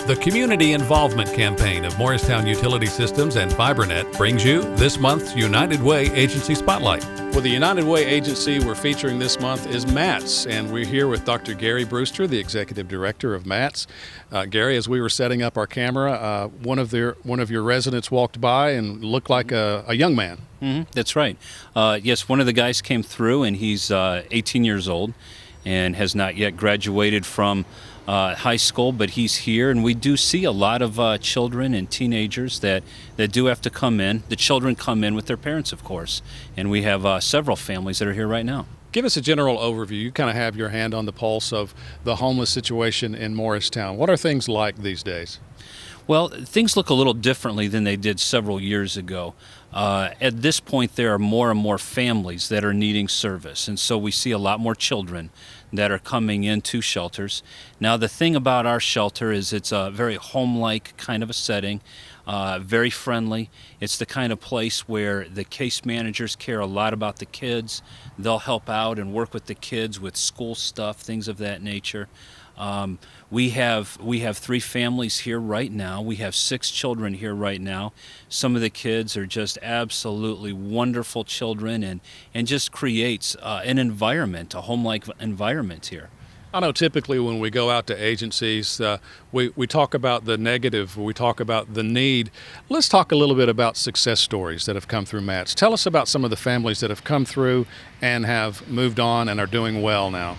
The Community Involvement Campaign of Morristown Utility Systems and FiberNet brings you this month's United Way Agency Spotlight. Well, the United Way agency we're featuring this month is M.A.T.S, and we're here with Dr. Gary Brewster, the Executive Director of M.A.T.S. Gary, as we were setting up our camera, one of your residents walked by and looked like a young man. That's right. Yes, one of the guys came through, and he's 18 years old and has not yet graduated from high school, but he's here, and we do see a lot of children and teenagers that do have to come in. The children come in with their parents, of course, and we have several families that are here right now. Give us a general overview. You kind of have your hand on the pulse of the homeless situation in Morristown. What are things like these days? Well, things look a little differently than they did several years ago. At this point, there are more and more families that are needing service, and so we see a lot more children that are coming into shelters. Now, the thing about our shelter is it's a very home-like kind of a setting, very friendly. It's the kind of place where the case managers care a lot about the kids. They'll help out and work with the kids with school stuff, things of that nature. We have 3 families here right now. We have 6 children here right now. Some of the kids are just absolutely wonderful children, and just creates an environment, a home-like environment here. I know typically when we go out to agencies, we talk about the negative, we talk about the need. Let's talk a little bit about success stories that have come through M.A.T.S. Tell us about some of the families that have come through and have moved on and are doing well now.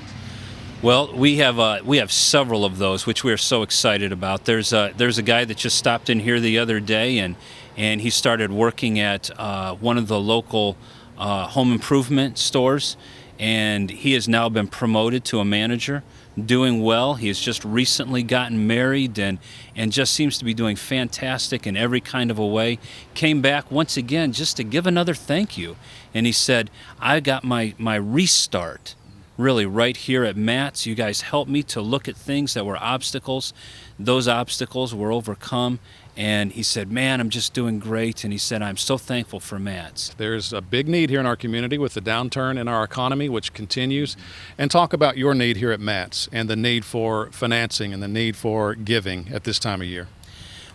Well, we have several of those, which we are so excited about. There's a guy that just stopped in here the other day, and he started working at one of the local home improvement stores, and he has now been promoted to a manager, doing well. He has just recently gotten married and just seems to be doing fantastic in every kind of a way. Came back once again just to give another thank you, and he said, I got my restart really right here at M.A.T.S. You guys helped me to look at things that were obstacles. Those obstacles were overcome, and he said, man, I'm just doing great, and he said, I'm so thankful for M.A.T.S. There's a big need here in our community with the downturn in our economy, which continues. And talk about your need here at M.A.T.S. and the need for financing and the need for giving at this time of year.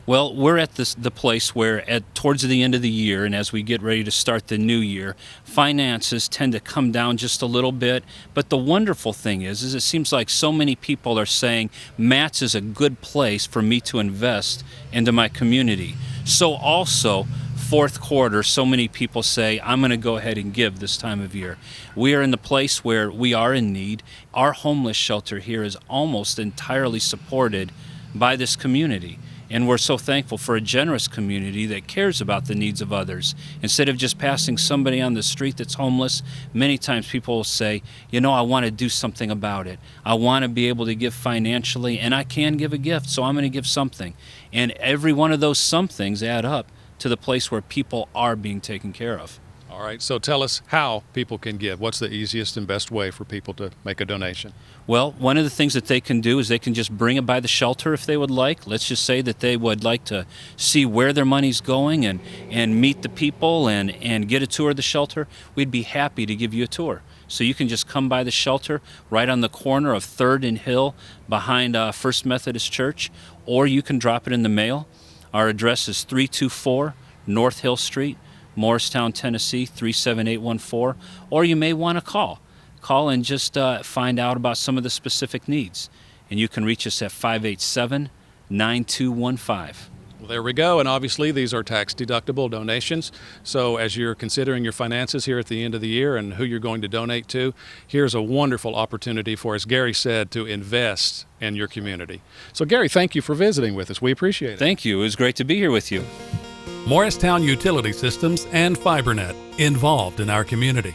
Well, we're at the place where towards the end of the year, and as we get ready to start the new year, finances tend to come down just a little bit. But the wonderful thing is it seems like so many people are saying M.A.T.S. is a good place for me to invest into my community. So also, fourth quarter, so many people say, I'm going to go ahead and give this time of year. We are in the place where we are in need. Our homeless shelter here is almost entirely supported by this community. And we're so thankful for a generous community that cares about the needs of others. Instead of just passing somebody on the street that's homeless, many times people will say, you know, I want to do something about it. I want to be able to give financially, and I can give a gift, so I'm going to give something. And every one of those somethings add up to the place where people are being taken care of. All right, so tell us how people can give. What's the easiest and best way for people to make a donation? Well, one of the things that they can do is they can just bring it by the shelter if they would like. Let's just say that they would like to see where their money's going and meet the people and get a tour of the shelter. We'd be happy to give you a tour. So you can just come by the shelter right on the corner of 3rd and Hill behind First Methodist Church, or you can drop it in the mail. Our address is 324 North Hill Street, Morristown, Tennessee, 37814, or you may want to call and just find out about some of the specific needs. And you can reach us at 587-9215. Well, there we go, and obviously these are tax-deductible donations. So as you're considering your finances here at the end of the year and who you're going to donate to, here's a wonderful opportunity for, as Gary said, to invest in your community. So Gary, thank you for visiting with us. We appreciate it. Thank you. It was great to be here with you. Morristown Utility Systems and FiberNet, involved in our community.